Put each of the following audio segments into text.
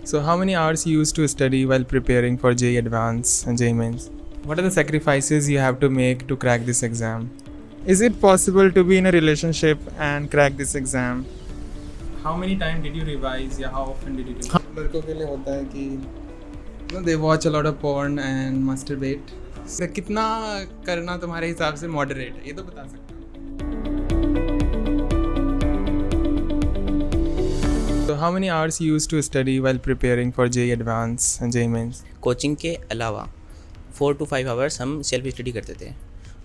So how many hours you used to study while preparing for JEE Advance and JEE Mains? What are the sacrifices you have to make to crack this exam? Is it possible to be in a relationship and crack this exam? How many times did you revise? या how often did you revise? लड़कों के लिए होता है कि they watch a lot of porn and masturbate. So, कितना करना तुम्हारे हिसाब से moderate है ये तो बता सकते हो. So how many hours you used to study while preparing for JEE Advance and JEE Mains? Coaching के अलावा 4 to 5 आवर्स हम सेल्फ स्टडी करते थे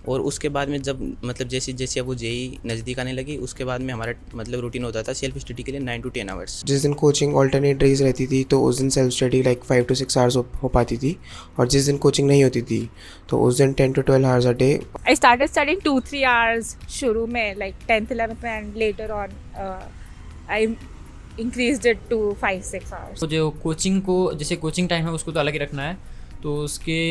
और उसके बाद में जब मतलब जैसे जैसे अब वो जेई नज़दीक आने लगी उसके बाद में हमारा मतलब रूटीन होता था सेल्फ स्टडी के लिए 9 to 10 आवर्स. जिस दिन कोचिंग ऑल्टरनेट डेज रहती थी तो उस दिन self study like 5 to 6 hours हो पाती थी और जिस दिन कोचिंग नहीं होती थी तो उस दिन 10 to 12 hours a day. I started studying 2-3 hours शुरू में like 10th 11th में and later on I increased it to 5-6 hours. तो जो कोचिंग को जैसे कोचिंग टाइम है उसको तो अलग ही रखना है, तो उसके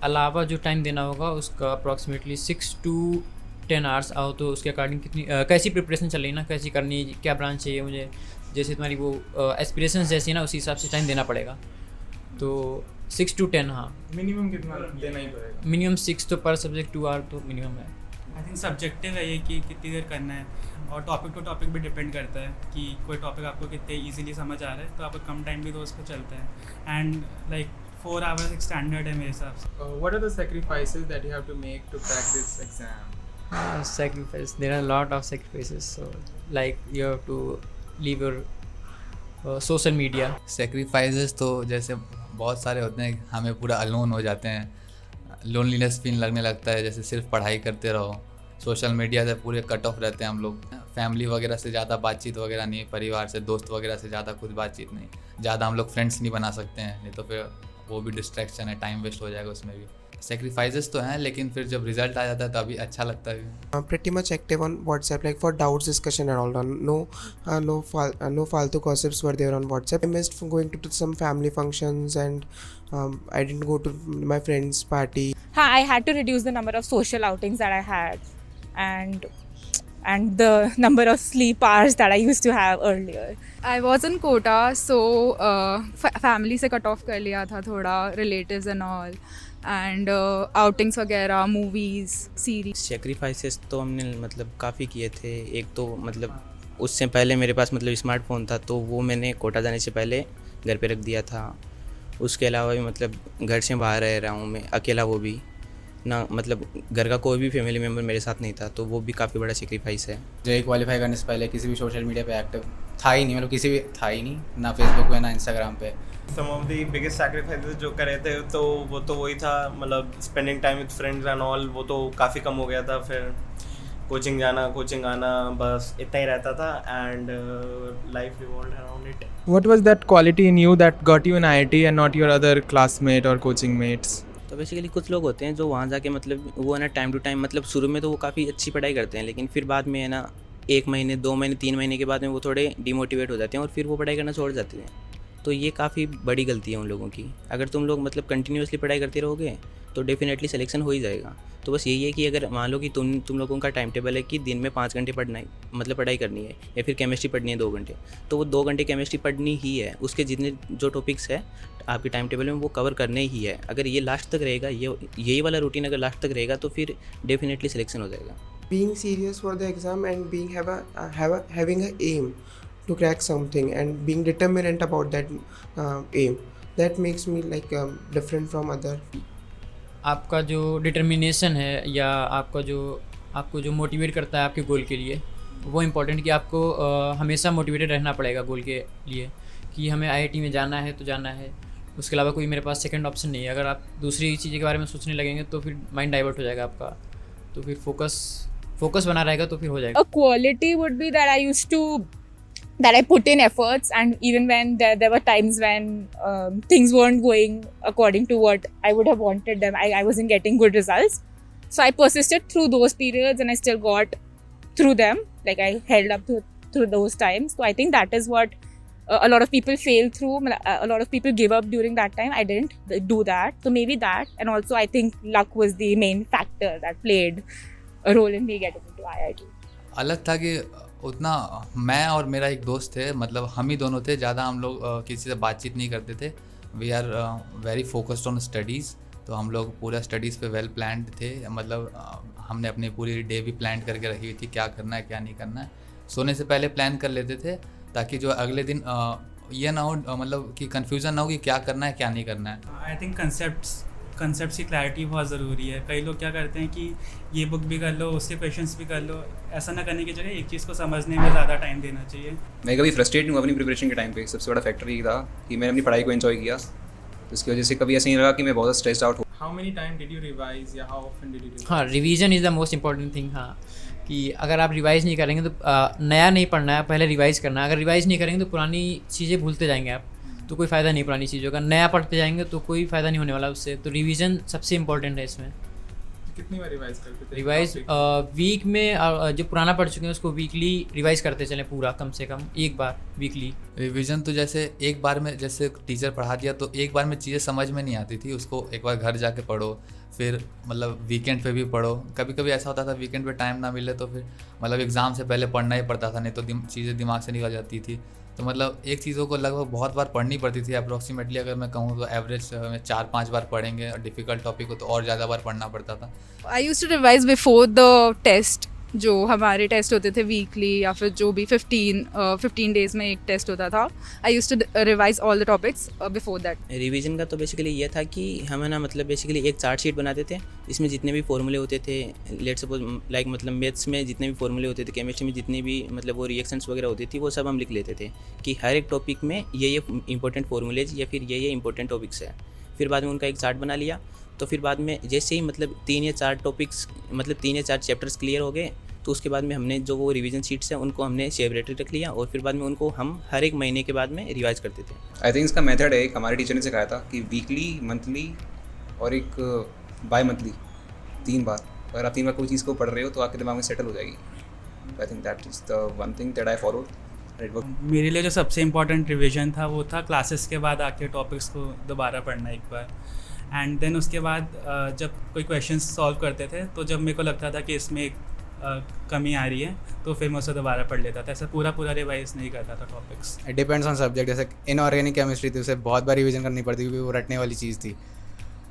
अलावा जो टाइम देना होगा उसका अप्रॉक्सीमेटली 6 to 10 आवर्स आओ. तो उसके अकॉर्डिंग कितनी कैसी प्रिपरेशन चल रही है ना, कैसी करनी, क्या ब्रांच चाहिए मुझे, जैसे तुम्हारी वो एस्पिरेशंस जैसी ना उसी हिसाब से टाइम देना पड़ेगा. तो 6 to 10 हाँ मिनिमम कितना देना ही पड़ेगा. मिनिमम 6 तो पर सब्जेक्ट 2 आवर तो मिनिमम है. आई थिंक सब्जेक्टिव है ये कि कितनी देर करना है और टॉपिक टू टॉपिक भी डिपेंड करता है कि कोई टॉपिक आपको कितने इजीली समझ आ रहा है तो आपको कम टाइम भी तो उस पर चलता है. एंड लाइक 4 आवर्स एक स्टैंडर्ड है मेरे हिसाब से. What are the sacrifices that you have to make to crack this exam? Sacrifice, there are a lot of sacrifices, so like you have to leave your social media. Sacrifices तो जैसे बहुत सारे होते हैं, हमें पूरा अलोन हो जाते हैं, लोनलीनेस फील लगने लगता है, जैसे सिर्फ पढ़ाई करते रहो, सोशल मीडिया से पूरे कट ऑफ रहते हैं हम लोग, फैमिली वगैरह से ज़्यादा बातचीत वगैरह नहीं, परिवार से दोस्त वगैरह से ज़्यादा कुछ बातचीत नहीं, ज़्यादा हम लोग फ्रेंड्स नहीं बना सकते हैं, नहीं तो फिर वो भी डिस्ट्रैक्शन है, टाइम वेस्ट हो जाएगा उसमें भी. सेक्रीफाइसेस तो हैं लेकिन फिर जब रिजल्ट आ जाता है तभी अच्छा लगता है. Pretty much active on WhatsApp like for doubts discussion and all. No faltu gossips were there on WhatsApp. I missed from going to some family functions and I didn't go to my friend's party. I had to reduce the number of social outings that I had and the number of sleep hours that I used to have earlier. I was in Kota, so family से cut off कर लिया था थोड़ा, relatives and all, and outings वगैरह, movies, series. Sacrifices तो हमने मतलब काफ़ी किए थे. एक तो मतलब उससे पहले मेरे पास मतलब स्मार्टफोन था तो वो मैंने कोटा जाने से पहले घर पे रख दिया था. उसके अलावा भी मतलब घर से बाहर रह रहा हूँ मैं अकेला, वो भी ना मतलब घर का कोई भी फैमिली मेम्बर मेरे साथ नहीं था, तो वो भी काफ़ी बड़ा सेक्रीफाइस है. जेई क्वालिफाई करने से पहले किसी भी सोशल मीडिया पे एक्टिव था ही नहीं, मतलब किसी भी था ही नहीं, ना फेसबुक पे ना इंस्टाग्राम पे. सम ऑफ द बिगेस्ट सैक्रिफाइसेस जो करे थे तो वही था, मतलब spending time with friends and all, वो तो काफ़ी कम हो गया था. फिर कोचिंग जाना कोचिंग आना बस इतना ही रहता था and life revolved around it. What was that quality in you that got you an IIT and not your other classmate or coaching mates? तो बेसिकली कुछ लोग होते हैं जो वहाँ जाके मतलब वो है ना टाइम टू टाइम मतलब शुरू में तो वो काफ़ी अच्छी पढ़ाई करते हैं लेकिन फिर बाद में है ना 1 महीने 2 महीने 3 महीने के बाद में वो थोड़े डिमोटिवेट हो जाते हैं और फिर वो पढ़ाई करना छोड़ जाते हैं. तो ये काफ़ी बड़ी गलती है उन लोगों की. अगर तुम लोग मतलब कंटिन्यूसली पढ़ाई करते रहोगे तो डेफिनेटली सिलेक्शन हो ही जाएगा. तो बस यही है कि अगर मान लो कि तुम लोगों का टाइम टेबल है कि दिन में 5 घंटे पढ़ना है मतलब पढ़ाई करनी है या फिर केमिस्ट्री पढ़नी है 2 घंटे, तो वो 2 घंटे केमिस्ट्री पढ़नी ही है. उसके जितने जो टॉपिक्स है आपके टाइम टेबल में वो कवर करने ही है. अगर ये लास्ट तक रहेगा, यही वाला रूटीन अगर लास्ट तक रहेगा तो फिर डेफिनेटली सिलेक्शन हो जाएगा. Being serious for the exam and having a aim to crack something and being determined about that aim, that makes me like different from other. आपका जो डिटर्मिनेशन है या आपको जो मोटिवेट करता है आपके गोल के लिए, वो इम्पोर्टेंट कि आपको हमेशा मोटिवेटेड रहना पड़ेगा गोल के लिए कि हमें आईआईटी में जाना है तो जाना है. उसके अलावा कोई मेरे पास सेकंड ऑप्शन नहीं है. अगर आप दूसरी चीज़ के बारे में सोचने लगेंगे तो फिर माइंड डाइवर्ट हो जाएगा आपका, तो फिर फोकस बना रहेगा तो फिर हो जाएगा. A quality would be that I put in efforts, and even when there were times when things weren't going according to what I would have wanted them, I wasn't getting good results. So I persisted through those periods and I still got through them. Like I held up through those times. So I think that is what a lot of people fail through. A lot of people give up during that time. I didn't do that. So maybe that, and also I think luck was the main factor that played a role in me getting into IIT. अलग था कि उतना मैं और मेरा एक दोस्त थे, मतलब हम ही दोनों थे, ज़्यादा हम लोग किसी से बातचीत नहीं करते थे। We are very focused on studies, तो हम लोग पूरा स्टडीज़ पे वेल प्लान्ड थे। मतलब हमने अपनी पूरी डे भी प्लान करके रखी हुई थी, क्या करना है क्या नहीं करना है। सोने से पहले प्लान कर लेते थे ताकि जो अगले दिन ये ना हो, मतलब कि कन्फ्यूज़न ना हो कि क्या करना है क्या नहीं करना है। आई थिंक कंसेप्ट की क्लैरिटी बहुत ज़रूरी है। कई लोग क्या करते हैं कि ये बुक भी कर लो, उसके क्वेश्चंस भी कर लो। ऐसा ना करने की जगह एक चीज़ को समझने में ज़्यादा टाइम देना चाहिए। मैं कभी फ्रस्ट्रेट नहीं हुआ अपनी प्रिपरेशन के टाइम पे। सबसे बड़ा फैक्टर ये था कि मैंने अपनी पढ़ाई को एंजॉय किया, तो इसकी वजह से कभी ऐसा नहीं लगा कि मैं बहुत स्ट्रेस्ड आउट हूँ। How many time did you revise या how often did you revise? हाँ, revision is the most important thing. हाँ, कि अगर आप रिवाइज़ नहीं करेंगे तो नया नहीं पढ़ना है, पहले रिवाइज़ करना है। अगर रिवाइज़ नहीं करेंगे तो पुरानी चीज़ें भूलते जाएंगे आप, तो कोई फ़ायदा नहीं पुरानी चीज़ों का। नया पढ़ते जाएंगे तो कोई फ़ायदा नहीं होने वाला उससे। तो रिवीजन सबसे इम्पोर्टेंट है इसमें। कितनी बार रिवाइज करते थे? रिवाइज वीक में जो पुराना पढ़ चुके हैं उसको वीकली रिवाइज करते चलें, पूरा कम से कम एक बार वीकली। रिवीजन तो जैसे एक बार में, जैसे टीचर पढ़ा दिया तो एक बार में चीज़ें समझ में नहीं आती थी, उसको एक बार घर जाके पढ़ो, फिर मतलब वीकेंड पे भी पढ़ो। कभी कभी ऐसा होता था वीकेंड पे टाइम ना मिले तो फिर मतलब एग्ज़ाम से पहले पढ़ना ही पड़ता था, नहीं तो चीज़ें दिमाग से निकल जाती थी। तो मतलब एक चीज़ों को लगभग बहुत बार पढ़नी पड़ती थी। अप्रॉक्सीमेटली अगर मैं कहूँ तो एवरेज में 4-5 बार पढ़ेंगे, और डिफ़िकल्ट टॉपिक को तो और ज़्यादा बार पढ़ना पड़ता था। I use to revise before the test. जो हमारे टेस्ट होते थे वीकली या फिर जो भी 15 डेज़ में एक टेस्ट होता था, I use to revise all the topics before that. Revision का तो बेसिकली ये था कि हम है ना मतलब बेसिकली एक चार्ट शीट बनाते थे, इसमें जितने भी फॉर्मूले होते थे, लेट सपोज लाइक मतलब मैथ्स में जितने भी फॉर्मूले होते थे, केमिस्ट्री में जितनी भी मतलब वो रिएक्शंस वगैरह होती थी, वो सब हम लिख लेते थे कि हर एक टॉपिक में ये इंपॉर्टेंट फॉर्मूलेज या फिर ये इंपॉर्टेंट टॉपिक्स है। फिर बाद में उनका एक चार्ट बना लिया। तो फिर बाद में जैसे ही मतलब 3 या 4 टॉपिक्स मतलब 3 या 4 चैप्टर्स क्लियर हो गए, तो उसके बाद में हमने जो वो रिवीजन शीट्स हैं उनको हमने सेपरेटली रख लिया, और फिर बाद में उनको हम हर एक महीने के बाद में रिवाइज करते थे। आई थिंक इसका मेथड है, एक हमारे टीचर ने सिखाया था कि वीकली, मंथली और एक बाय मंथली 3 बार। अगर आप 3 बार कोई चीज़ को पढ़ रहे हो तो आपके दिमाग में सेटल हो जाएगी। I think that is the one thing that I followed. मेरे लिए जो सबसे इम्पॉर्टेंट रिवीजन था वो था क्लासेस के बाद आके टॉपिक्स को दोबारा पढ़ना एक बार। एंड देन उसके बाद जब कोई क्वेश्चन सॉल्व करते थे तो जब मेरे को लगता था कि इसमें एक कमी आ रही है तो फिर मैं उसे दोबारा पढ़ लेता था। ऐसा पूरा रिवाइज नहीं करता था topics. It depends on subject. जैसे इनऑर्गेनिक केमिस्ट्री थी, उसे बहुत बार रिवीजन करनी पड़ती क्योंकि वो रटने वाली चीज़ थी।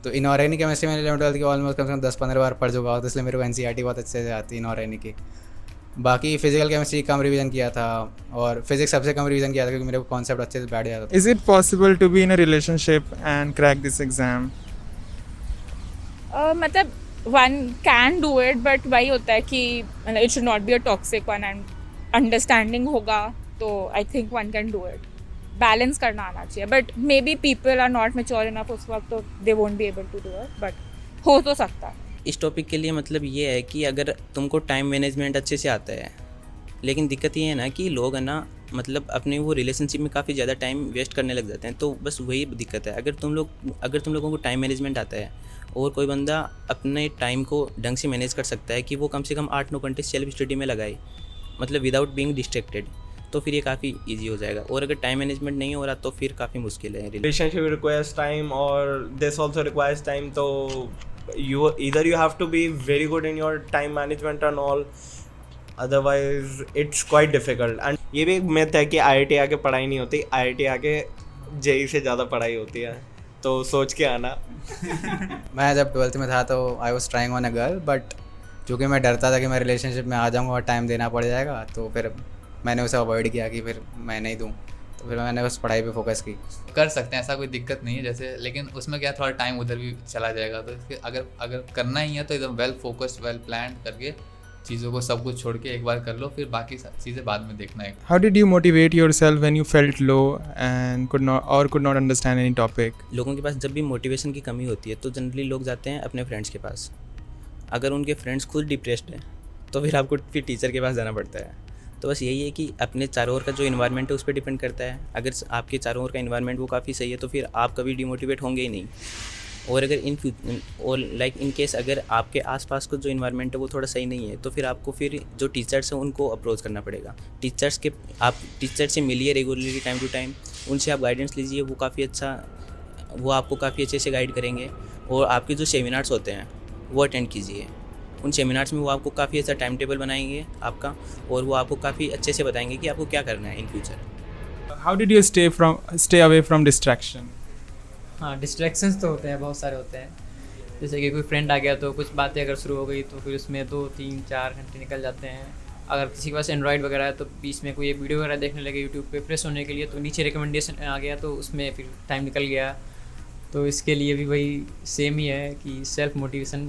तो इनऑर्गेनिक केमिस्ट्री मैंने 11th की ऑलमोस्ट कम से कम 10-15 बार पढ़ चुका हो, तो इसलिए मेरे को NCERT बहुत अच्छे से आती है इनऑर्गेनिक की। बाकी फिजिकल केमिस्ट्री कम रिवीजन किया था, और फिजिक्स सबसे कम रिवीजन किया था क्योंकि मेरे को कॉन्सेप्ट अच्छे से बैठ जाता था। Is it possible to be in a relationship and crack this exam? मतलब one can do it, but वही होता है कि it should not be a toxic one, and understanding होगा तो I think one can do it. Balance करना आना चाहिए, but maybe people are not mature enough उस वक्त, तो they won't be able to do it, but हो तो सकता है। इस टॉपिक के लिए मतलब ये है कि अगर तुमको टाइम मैनेजमेंट अच्छे से आता है, लेकिन दिक्कत ये है ना कि लोग है ना मतलब अपने वो रिलेशनशिप में काफ़ी ज़्यादा टाइम वेस्ट करने लग जाते हैं। तो बस वही दिक्कत है। अगर तुम लोगों को टाइम मैनेजमेंट आता है और कोई बंदा अपने टाइम को ढंग से मैनेज कर सकता है कि वो कम से कम 8-9 घंटे सेल्फ स्टडी में लगाए, मतलब विदाउट बीइंग डिस्ट्रैक्टेड, तो फिर ये काफ़ी ईजी हो जाएगा। और अगर टाइम मैनेजमेंट नहीं हो रहा तो फिर काफ़ी मुश्किल है। रिलेशनशिप रिक्वायर्स टाइम और दिस ऑल्सो रिक्वायर्स टाइम। तो you have to be very good in your time management and all, otherwise it's quite difficult. And ये भी एक myth है कि IIT आके पढ़ाई नहीं होती, IIT आके JEE से ज़्यादा पढ़ाई होती है, तो सोच के आना। मैं जब 12th में था तो I was trying on a girl, but चूँकि मैं डरता था कि मैं रिलेशनशिप में आ जाऊँगा और टाइम देना पड़ जाएगा, तो फिर मैंने उसे अवॉइड किया कि फिर मैं नहीं दूँ। तो फिर मैंने बस पढ़ाई पे फोकस की। कर सकते हैं, ऐसा कोई दिक्कत नहीं है जैसे, लेकिन उसमें क्या थोड़ा टाइम उधर भी चला जाएगा। तो इसके अगर करना ही है तो एकदम वेल फोकस्ड, वेल प्लान करके चीज़ों को सब कुछ छोड़ के एक बार कर लो, फिर बाकी चीज़ें बाद में देखना है। How did you motivate yourself when you felt low and could not understand any topic? लोगों के पास जब भी मोटिवेशन की कमी होती है तो जनरली लोग जाते हैं अपने फ्रेंड्स के पास। अगर उनके फ्रेंड्स खुद डिप्रेस्ड हैं तो फिर आपको फिर टीचर के पास जाना पड़ता है। तो बस यही है कि अपने चारों ओर का जो इन्वायरमेंट है उस पर डिपेंड करता है। अगर आपके चारों ओर का इन्वायरमेंट वो काफ़ी सही है तो फिर आप कभी डिमोटिवेट होंगे ही नहीं। और अगर इन केस अगर आपके आसपास का जो इन्वायरमेंट है वो थोड़ा सही नहीं है तो फिर आपको फिर जो टीचर्स हैं उनको अप्रोच करना पड़ेगा। आप टीचर से मिलिए रेगुलरली, टाइम टू टाइम उनसे आप गाइडेंस लीजिए। वो आपको काफ़ी अच्छे से गाइड करेंगे। और आपके जो सेमिनार्स होते हैं वो अटेंड कीजिए। उन सेमिनार्स में वो आपको काफ़ी अच्छा टाइम टेबल बनाएंगे आपका, और वो आपको काफ़ी अच्छे से बताएंगे कि आपको क्या करना है in future. How did you stay away from distraction? हाँ, डिस्ट्रैक्शंस तो होते हैं, बहुत सारे होते हैं। जैसे कि कोई फ्रेंड आ गया तो कुछ बातें अगर शुरू हो गई तो फिर उसमें 2-3-4 घंटे निकल जाते हैं। अगर किसी के पास एंड्रॉयड वगैरह है तो बीच में कोई एक वीडियो वगैरह देखने लगे यूट्यूब पे फ्रेश होने के लिए, तो नीचे रिकमेंडेशन आ गया तो उसमें फिर टाइम निकल गया। तो इसके लिए भी वही सेम ही है कि सेल्फ मोटिवेशन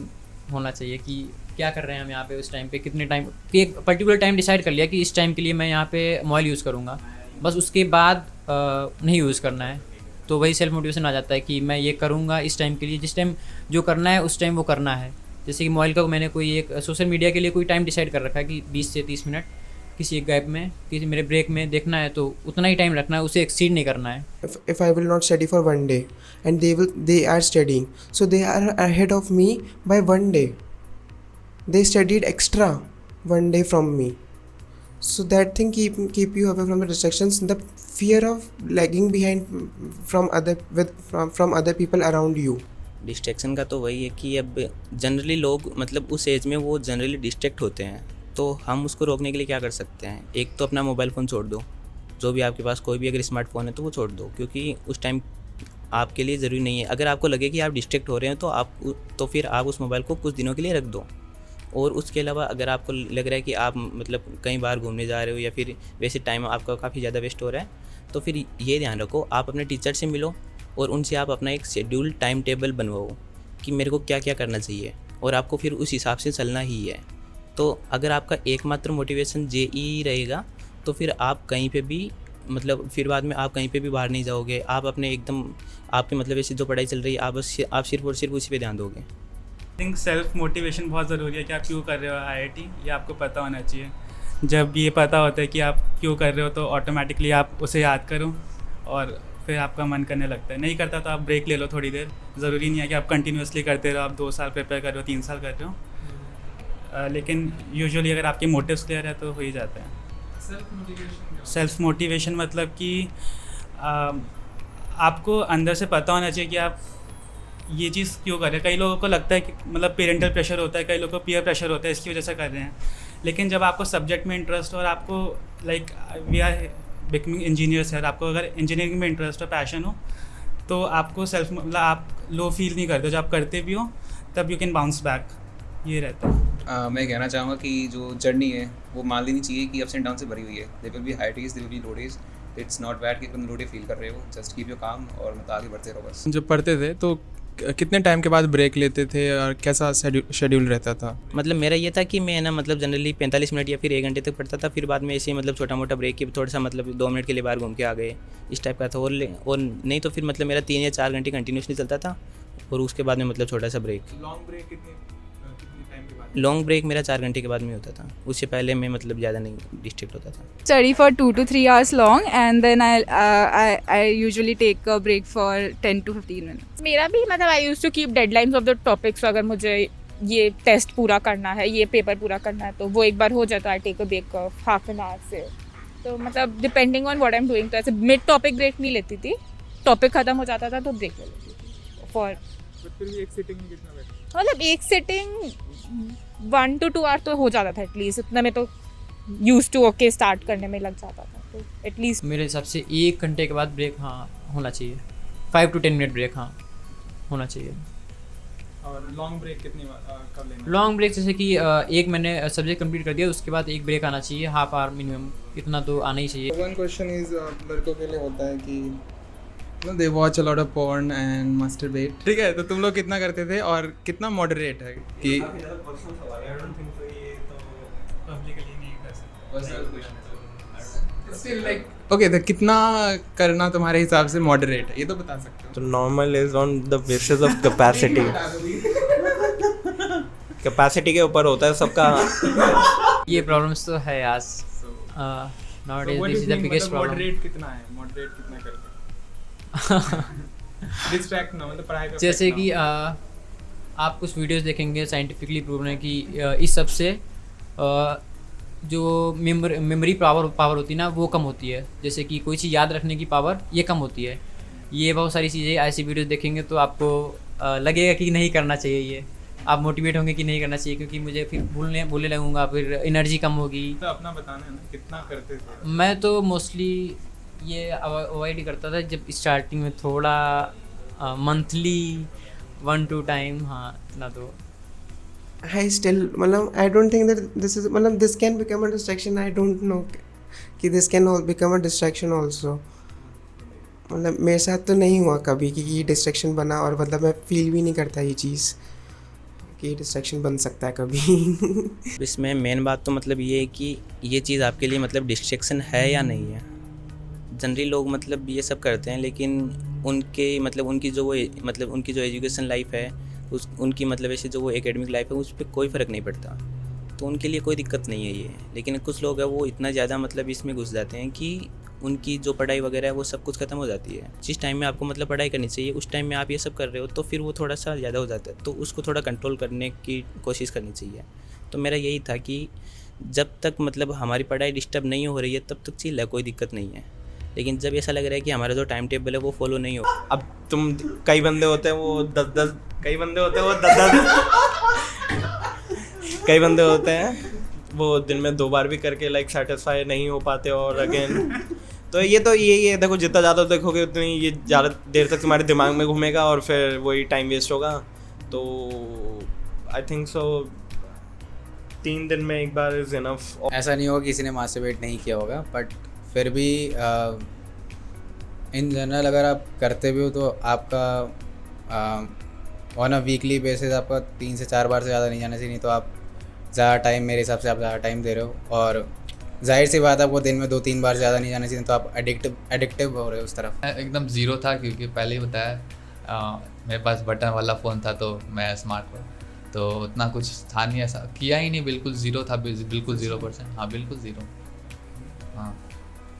होना चाहिए कि क्या कर रहे हैं हम यहाँ पे, उस टाइम पे कितने टाइम, एक पर्टिकुलर टाइम डिसाइड कर लिया कि इस टाइम के लिए मैं यहाँ पे मोबाइल यूज़ करूँगा, बस उसके बाद नहीं यूज़ करना है। तो वही सेल्फ मोटिवेशन आ जाता है कि मैं ये करूँगा इस टाइम के लिए, जिस टाइम जो करना है उस टाइम वो करना है। जैसे कि मोबाइल का मैंने कोई एक सोशल मीडिया के लिए कोई टाइम डिसाइड कर रखा है कि 20 से 30 मिनट किसी एक गैप में, किसी मेरे ब्रेक में देखना है, तो उतना ही टाइम रखना है, उसे एक्सीड नहीं करना है। If I will not study for one day and they are studying, so they are ahead of me by one day. They studied extra one day from me, so that thing keep you away from the distractions, the fear of lagging behind from other people around you. Distraction का तो वही है कि अब generally लोग मतलब उस as में वो जनरली डिस्ट्रैक्ट होते हैं, तो हम उसको रोकने के लिए क्या कर सकते हैं? एक तो अपना मोबाइल फ़ोन छोड़ दो, जो भी आपके पास कोई भी अगर स्मार्टफोन है तो वो छोड़ दो, क्योंकि उस टाइम आपके लिए ज़रूरी नहीं है। अगर आपको लगे कि आप डिस्ट्रैक्ट हो रहे हैं तो फिर आप उस मोबाइल को कुछ दिनों के लिए रख दो। और उसके अलावा अगर आपको लग रहा है कि आप मतलब कई बार घूमने जा रहे हो या फिर वैसे टाइम आपका काफ़ी ज़्यादा वेस्ट हो रहा है, तो फिर ये ध्यान रखो आप अपने टीचर से मिलो और उनसे आप अपना एक शेड्यूल टाइम टेबल बनवाओ कि मेरे को क्या क्या करना चाहिए, और आपको फिर उस हिसाब से चलना ही है। तो अगर आपका एकमात्र मोटिवेशन जेईई रहेगा तो फिर आप कहीं पे भी मतलब फिर बाद में आप कहीं पे भी बाहर नहीं जाओगे। आप अपने एकदम आपके मतलब ऐसे जो पढ़ाई चल रही है आप सिर्फ और सिर्फ उसी पे ध्यान दोगे। आई थिंक सेल्फ मोटिवेशन बहुत ज़रूरी है कि आप क्यों कर रहे हो आईआईटी, ये आपको पता होना चाहिए। जब ये पता होता है कि आप क्यों कर रहे हो तो ऑटोमेटिकली आप उसे याद करो और फिर आपका मन करने लगता है। नहीं करता तो आप ब्रेक ले लो थोड़ी देर, ज़रूरी नहीं है कि आप कंटिन्यूसली करते रहो, आप 2 साल प्रिपेयर कर रहे हो, 3 साल कर रहे हो। लेकिन यूजुअली अगर आपके मोटिव्स क्लियर है तो हो ही जाता है। सेल्फ मोटिवेशन मतलब कि आपको अंदर से पता होना चाहिए कि आप ये चीज़ क्यों कर रहे हैं। कई लोगों को लगता है कि मतलब पेरेंटल प्रेशर होता है, कई लोगों को पीयर प्रेशर होता है, इसकी वजह से कर रहे हैं। लेकिन जब आपको सब्जेक्ट में इंटरेस्ट और आपको like we are becoming engineers है, आपको अगर इंजीनियरिंग में इंटरेस्ट और पैशन हो तो आपको सेल्फ मतलब आप लो फील नहीं करते। जब आप करते भी हो तब यू कैन बाउंस बैक, ये रहता है। मैं कहना चाहूँगा कि जो जर्नी है वो मान लेनी चाहिए कि अप्स एंड डाउन से भरी हुई है। There will be high days, there will be low days. It's not bad कि तुम लो डे फील कर रहे हो, जस्ट कीप योर काम और मतलब आगे बढ़ते रहो बस। जब पढ़ते थे तो कितने टाइम के बाद ब्रेक लेते थे और कैसा शेड्यूल रहता था? मतलब मेरा ये था कि मैं ना मतलब जनरली 45 मिनट या फिर 1 घंटे तक पढ़ता था, फिर बाद में ऐसे मतलब छोटा मोटा ब्रेक की थोड़ा सा मतलब 2 मिनट के लिए बाहर घूम के आ गए, इस टाइप का था। और नहीं तो फिर मतलब मेरा 3 या 4 घंटे कंटिन्यूसली चलता था और उसके बाद में मतलब छोटा सा ब्रेक। लॉन्ग ब्रेक कितने टाइम के बाद? लॉन्ग ब्रेक मेरा 4 घंटे के बाद में होता था, उससे पहले मैं मतलब ज़्यादा नहीं डिस्ट्रैक्ट होता था। Study for 2 to 3 hours long and then I usually take a break for 10 to 15 minutes. मेरा भी मतलब I use to keep deadlines of the topics. अगर मुझे ये टेस्ट पूरा करना है, ये पेपर पूरा करना है, तो वो एक बार हो जाता है, I take a break of half an hour से। तो मतलब depending on what I am doing, तो ऐसे मिड टॉपिक ब्रेक नहीं लेती थी, टॉपिक खत्म हो जाता था तो ब्रेक ले लेती थी फॉर फिर भी एक सिटिंग में कितना बैठे? मतलब एक सिटिंग 1 to 2 आवर तो हो जाता था एटलीस्ट। इतना में तो यूज टू ओके स्टार्ट करने में लग जाता था, तो एटलीस्ट मेरे हिसाब से 1 घंटे के बाद ब्रेक हाँ होना चाहिए। 5 to 10 मिनट ब्रेक हाँ होना चाहिए। और लॉन्ग ब्रेक कितनी कब लेना? लॉन्ग ब्रेक जैसे कि एक मैंने सब्जेक्ट कंप्लीट कर दिया, उसके बाद एक ब्रेक आना चाहिए, हाफ आवर मिनिमम, इतना तो आना ही चाहिए। वन क्वेश्चन इज लड़कों के लिए होता है कि they watch a lot of porn and masturbate, ठीक है? तो तुम लोग कितना करते थे और कितना मॉडरेट है कि still like okay, तो कितना करना तुम्हारे हिसाब से मॉडरेट है, ये तो बता सकते हो? तो normal is on the basis of capacity. Capacity के ऊपर होता है सबका। ये प्रॉब्लम्स तो है यार। nowadays this is the biggest problem. Moderate कितना है? मॉडरेट कितना करते? डिस्ट्रैक्ट ना मतलब पढ़ाई पे जैसे कि आप कुछ वीडियोस देखेंगे साइंटिफिकली प्रूव है कि इस सब से जो मेमोरी पावर होती है ना वो कम होती है। जैसे कि कोई चीज़ याद रखने की पावर ये कम होती है। ये बहुत सारी चीज़ें ऐसी वीडियोस देखेंगे तो आपको लगेगा कि नहीं करना चाहिए ये, आप मोटिवेट होंगे कि नहीं करना चाहिए, क्योंकि मुझे फिर भूलने लगूंगा, फिर एनर्जी कम होगी। तो अपना बताना है ना, कितना करते थे? मैं तो मोस्टली ये अवॉइड ही करता था जब स्टार्टिंग में, थोड़ा मंथली 1-2 टाइम, हाँ इतना तो। I still मतलब I don't think that this is मतलब this can become a distraction. I don't know कि this can all become a distraction also. मतलब मेरे साथ तो नहीं हुआ कभी कि ये डिस्ट्रैक्शन बना, और मतलब मैं फील भी नहीं करता ये चीज़ कि डिस्ट्रैक्शन बन सकता है कभी। इसमें मेन बात तो मतलब ये है कि ये चीज़ आपके लिए मतलब डिस्ट्रैक्शन है या नहीं है। जनरली लोग मतलब ये सब करते हैं, लेकिन उनके मतलब उनकी जो एजुकेशन लाइफ है, उनकी मतलब ऐसे जो वो एकेडमिक लाइफ है, उस पर कोई फ़र्क नहीं पड़ता, तो उनके लिए कोई दिक्कत नहीं है ये। लेकिन कुछ लोग हैं वो इतना ज़्यादा मतलब इसमें घुस जाते हैं कि उनकी जो पढ़ाई वगैरह है वो सब कुछ ख़त्म हो जाती है। जिस टाइम में आपको मतलब पढ़ाई करनी चाहिए उस टाइम में आप ये सब कर रहे हो, तो फिर वो थोड़ा सा ज़्यादा हो जाता है, तो उसको थोड़ा कंट्रोल करने की कोशिश करनी चाहिए। तो मेरा यही था कि जब तक मतलब हमारी पढ़ाई डिस्टर्ब नहीं हो रही है तब तक चिल है, कोई दिक्कत नहीं है। लेकिन जब ऐसा लग रहा है कि हमारा जो टाइम टेबल है वो फॉलो नहीं हो, अब तुम कई बंदे होते हैं वो 10-10 कई बंदे होते हैं वो दिन में 2 बार भी करके लाइक सेटिस्फाई नहीं हो पाते, और अगेन तो यही है। देखो जितना ज़्यादा देखोगे उतनी ये ज़्यादा देर तक तुम्हारे दिमाग में घूमेगा और फिर वही टाइम वेस्ट होगा। तो आई थिंक सो 3 दिन में एक बार इज़ इनफ। ऐसा नहीं होगा किसी ने मास्टरबेट नहीं किया होगा, बट फिर भी इन जनरल अगर आप करते भी हो तो आपका ऑन अ वीकली बेसिस आपका 3 से 4 बार से ज़्यादा नहीं जाना चाहिए, नहीं तो आप ज़्यादा टाइम, मेरे हिसाब से आप ज़्यादा टाइम दे रहे हो। और जाहिर सी बात है आपको दिन में 2-3 बार ज़्यादा नहीं जाना चाहिए, तो आप एडिक्टिव हो रहे हो उस तरफ। एकदम ज़ीरो था, क्योंकि पहले ही बताया मेरे पास बटन वाला फ़ोन था, तो मैं स्मार्ट था, तो उतना कुछ था नहीं, ऐसा किया ही नहीं, बिल्कुल ज़ीरो था, बिल्कुल 0%। हाँ बिल्कुल ज़ीरो, हाँ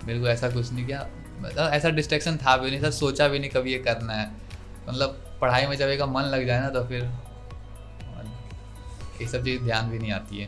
बिल्कुल ऐसा कुछ नहीं किया। मतलब ऐसा डिस्ट्रैक्शन था भी नहीं, सर सोचा भी नहीं कभी ये करना है। मतलब पढ़ाई में जब एक मन लग जाए ना तो फिर ये सब चीज़ ध्यान भी नहीं आती है।